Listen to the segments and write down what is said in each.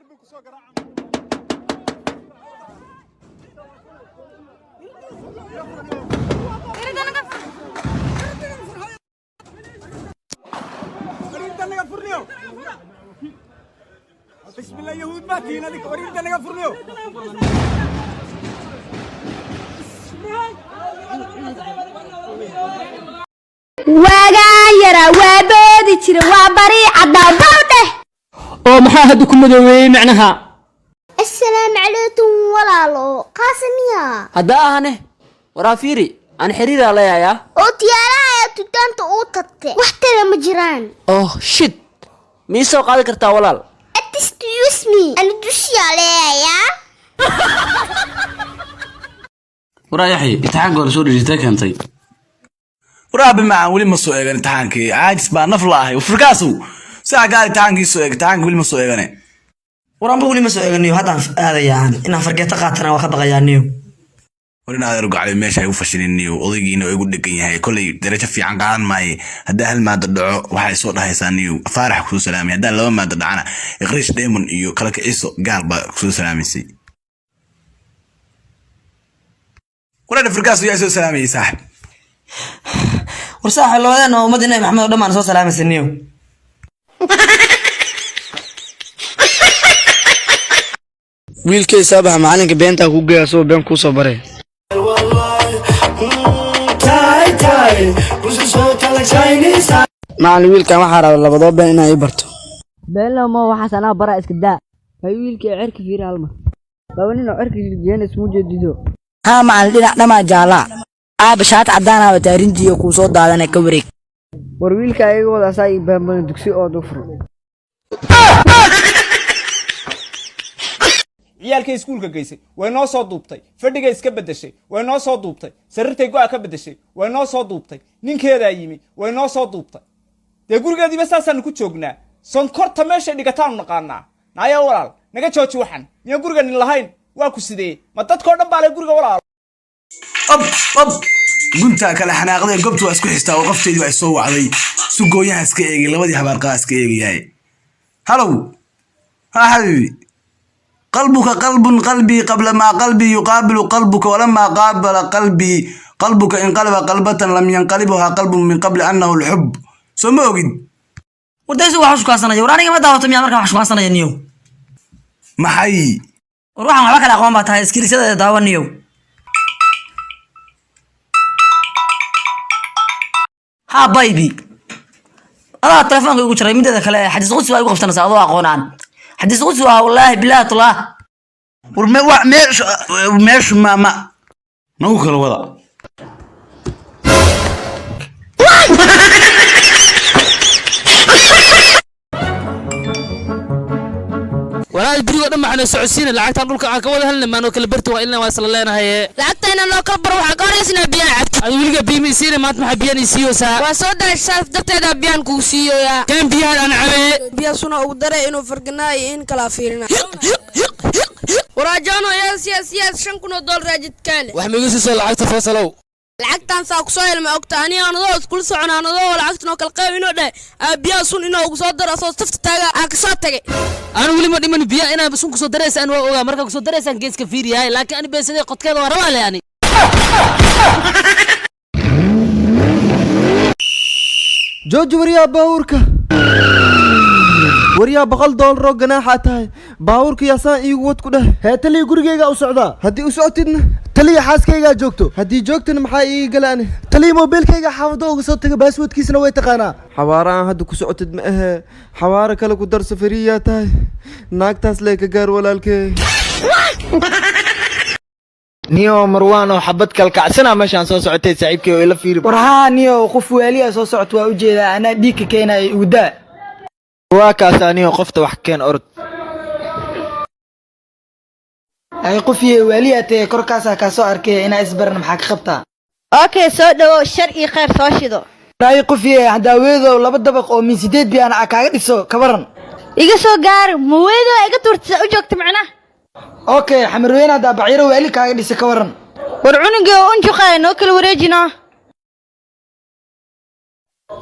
بسم الله يهود ماتين هذيك وريد انا غفرنيو waagaan yara waa boodi jira waa bari cadaan bawde oo maxaa hadda ku madoweeyay macnaha assalaamu calaykum walaalo qaasamiya hadda ahane waraafiri aan xiriir leeyahay oo tiyaaraha tudanta uu tagtay wax tara ma jiraan oh shit mi soo qaadi kartaa walaal excuse me ana dushiya leeyahay warayaxay imtixaan goor soo dhigtay kantay ورابي ما ولي ما سو ايغان امتحانكي عاجز با نف لاهي وفركاسو ساعه قال امتحانكي سو امتحانك ولي ما سو ايغان ورامبا ولي ما سو ايغانيو هادان aadayaan ina fargeeta qaatana waa ka baqayaaniyo ورنا هذا رجع على meesha ay u fashilinniyo odaygiina ay ugu dhagan yahay kulay darajo fiican qaadan maay hadaa hal maad dhaco waxay soo dhahaysaniyo faarax ku salaamay hadaa laba maad dhacana iqrish diamond iyo kala kiciso gaar ba ku salaamisay ورنا فركاسو yaa soo salaamay saaxib ورساح لودان oo madina maxamed dhamaan soo salaamaysanniyo wiilkay sabaha maalinka beenta ku geeyo been ku soo bare maalin wiilkan waxa rabaa labadoo been inay barto beelo ma waxa sana bara iska daa hay wiilkay cirka fiir halma bawanina cirka jeen ismu jeedido ha maalin dhinac dhama jaala shaat cadaan ah taarintii ku soo daadanay ka wareeg war wiilka ayaga wada saay baan dugsi oo dufro ciyaalkay iskuulka geysay way noo soo duubtay fadhiga iska bedeshay way noo soo duubtay sariirtay go'a ka bedeshay way noo soo duubtay ninkeeda yimi way noo soo duubtay de gurigeediiba saasaan ku joognaa sonkorta meesha dhigataan naqaanaa naayo walaal naga jooji waxan niyo guriga nin lahayn waa ku sidee ma dadkoo dhan baa leh guriga walaal ab gunta kala xanaaqday goobtu waa isku xistaa oo qofteedii waa soo wacday sugooyaha iska eegay labadii habaarqaa iska eegayay halow ha habibi قلبك قلب قلبي قبل ما قلبي يقابل قلبك ولما قابل قلبك انقلب قلبة لم ينقلبها قلب من قبل أنه الحب سموغد ودايس waxu kaasanayo waraaniga ma daawato miyaa markaa waxu kaasanayo maxay ruuxan waxa kala aqoon ba tahay iskirisada daawaniyo ha baby ana telefoonka ugu jiray midada kale xadiis qudsi waa ugu qabsanaysaa adoo aqoonaan حديث قدس والله بالله طلع مش ما نوكل الوضع ولا البريو دم معنا سعوديين لعقتها نقولك عن كوال هلنا ما نوكل برتو إلا وصل لنا هي lacagtayna loo kala baro waxa qoraysna biyan cabti أنا ولقى بيمي سيري ما تمح بياني سيو سا waa soo daashay darteeda biyan ku siiyoya كان بيان أنا عليه biya suna ugu daray inuu farganaayo in kala fiirina waraajano yes $5,000 raajid kale wax migiisa soo lacagta faasalow lacagtan saa ku soo helma ogta ani aanadoo isku soconaanadoo lacagtan oo kala qaybino dhay biya sun inuu ugu soo daro soo tafta taaga ka soo tagay أنا ولي ما دمني بيا أنا بس كسر درس أنا وأوجا مركز كسر درس أنا جيس كفيري هاي لكن أنا بس هذي قد كذا ورا يعني جوج وريا باوركا وريا $100 جناحاتها باورك يا سان يقود كده هاتلي غريغا او سودا هدي او سوتيدنا تلي حاسكيغا جوجتو هدي جوجتن maxaa ii galaan tali mobilkayga xaafado uga soo taga passwordkiisna way taqaana xawaaraan hadda ku socotid ma aha xawaara kale ku dar safariya tahay naagtaas leeka gaar walaalkay niyo marwaan oo xabad kalkacsana meeshan soo socotay saaxiibkay oo ila fiiri warha niyo qof waaliya soo socot waa u jeedaa ana dhiig keenay uda waa kaas aniyo qofta wax keen orod ay qofiye waaliya tee korkaasa ka soo arkay ina isbarna maxaa ka qabtaa okay soo dhawo shar iyo khayr soo shido ay qofiye hadaaweedo laba dabaq oo min 8 biyana kaaga dhiso ka waran iga soo gaar muweedo iga turtisa u joogta macna okay xamarweena hada baciro waali kaaga dhisa ka waran war cunuga oo unjuqay noo kala wareejina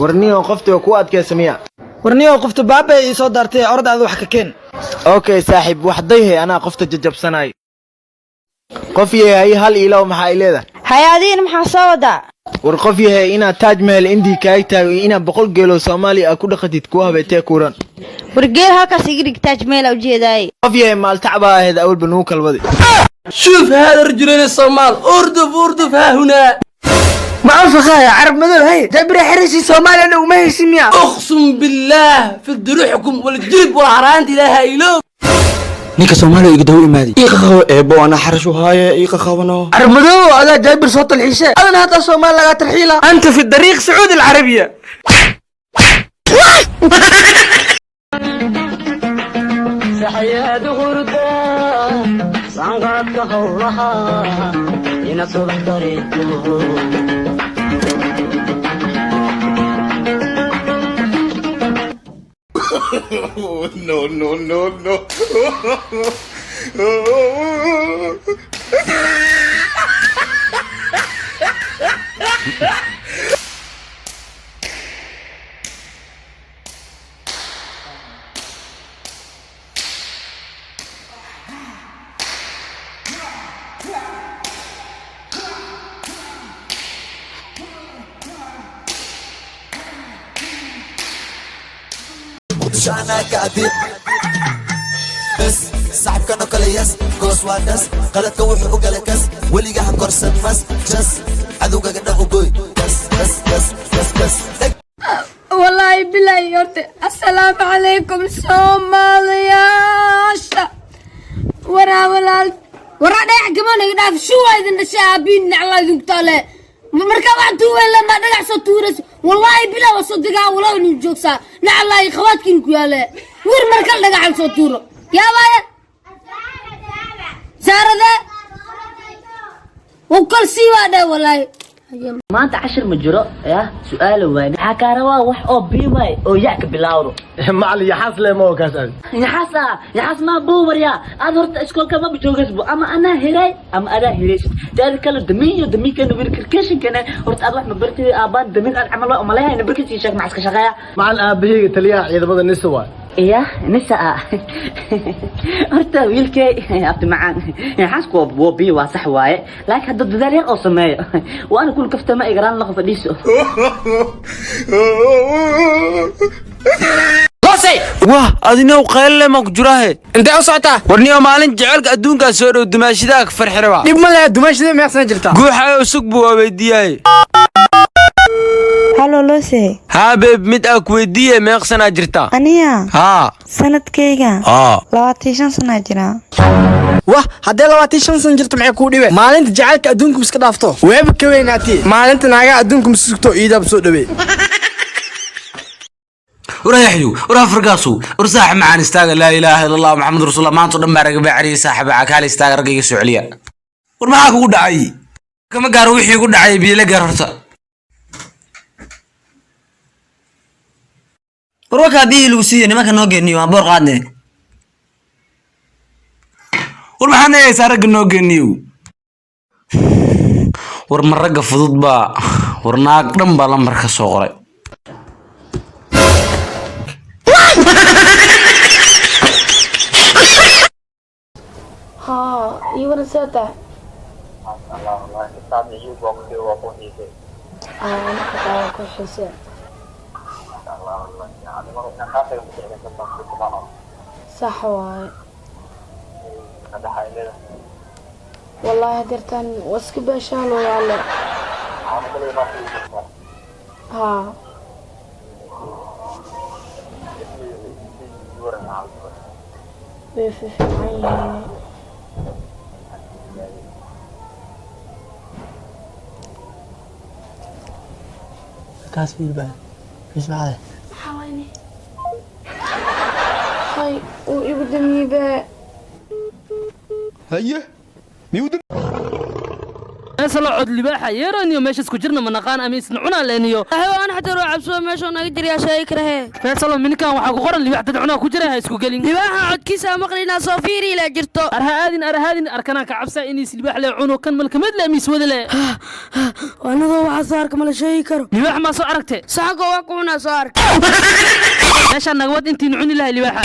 warniyo qofta ku adkaysamaya warniyo qofta baaba ay soo dartay ordaada wax ka keen اوكي صاحب وحديه انا قفت ججبسناي قفيه هي هل إله maxaa ileeda hayaadiin maxaa soo wadaa warqofyahay ina taaj meel indi kaay taagay ina 100 geelo Soomaali ah ku dhaqatid ku habeetay kuuran wargeel halkaas iga dhig taaj meel u jeeday qofyahay maal tacba ahayd awal banuu kalwadi شوف هذا الرجلين الصومال اردف ها هنا ما أنفخها يا عرب مذل هاي جبري حرسي صومالي أنا وما يسمع أقسم بالله في الدروحكم والجرب والعرانتي لا هايلو ninka Soomaaliya iga daw imaadi iiqa eebo ana xarashu haaye iiqa qabano عرب مذل هذا جابر صوت الحشاء أنا هذا صومال لقى ترحيلة أنت في الطريق سعودي العربية saxayaad hurda sanqadka howlaha ina soo dareeto no. شعنا قاعدين بس صاحب كانوا كلياس كوس وانس قالت كوح وقالكس ولي قاعد كورسن مس جس عدو قاعد نقوي بس والله بالله يورتي السلام عليكم صوماليا ورا دايح كمان يقدر شو هاي الشعبين على ذوقتاله marka wax tuween lama dhagax soo tuuras wallahi bila wasadiga walaw ni joogsa la allah khawatkin ku yaale wir marka dhagax soo tuuro yaa baaya saarada وكل سيوا والله ما أنت 10 مجرى يا سؤال وين حكاروا وح أو بيماي أو ياك بلاورو معلي حصل ما كسل يا حس ما بور يا أنا رحت أسكول كم بجوجس بو أما أنا هراي أما أنا هريش ذلك دمي كانوا بيركركشن كنا رحت أروح مبرتي أبان دمي كان عملوا أما لا هنا بركتي شك معسك شقايا مع الأبي تليا إذا بدنا نسوا إيه نساء رحت ويلكي أبت معان حاسك وبي وصح واي لكن هذا ذلك أو سماية وأنا كل كفته ما إجران لغة فديسو واه أدينا وقيل ما كجراه أنت أصعته ورني ما لين جعلك أدون كسر ودماشي ذاك فرح روا يب ما له دماشي ذا ما يحسن جرتا جوحة وسقبوا وبيدياي هلو لوسي حبيب متأك وديه ما يحسن أجرتا أنيا ها سنة كيجا لواتيشن سنة جرا واه هذا لواتيشن سنة جرت معي كودي ما لين جعلك أدونكم سكدافتو ويبك ويناتي ما لين تناقع أدونكم سكتو إيدا بسود بي وريحيو ورا فرقاسو ورساح معان استاغ لا اله الا الله محمد رسول الله ما انتو دم بارق بعري صاحب عكال استاغ رقيق سعليا ور ما كو دعي كما غار وخي كو دعي بي لا غارتا روكا بي لوسي نما نو غنيو بور قادني ور ما حنا يسارق نو غنيو ور مرق فضود با ور ناق دم با لمر ka soo qoray ها يوانا ساتا والله صعب يجيب وقت وقوتي أنا كنت أقول حسين والله يعني ما رحنا خاطر مش صح واي هذا حاجة والله درتن واسك بشان ولا ها في عيني كاس في البال ايش معاه حوالي هاي ويقدم يبقى هيه ميودم سلا عود libaaxa yeeraniyo meesha isku jirna ma naqaan ama isnacuna leeniyo حيوان حتى روح عبسو ماشو نقدر يا شيك راه فيصل منكان waxa ku qoran libaax dad cunaa ku jira ha isku galin libaaxa codkiisa maqlina soo fiiri la jirto arhaadin arkana ka cabsa in is libaax le cuno kan malkamad la miis wada le wanado waxa saar kama la sheegi karo libaax ma soo aragtay saxo waa kuna soo ark meesha nagwad intii cuni lahay libaaxa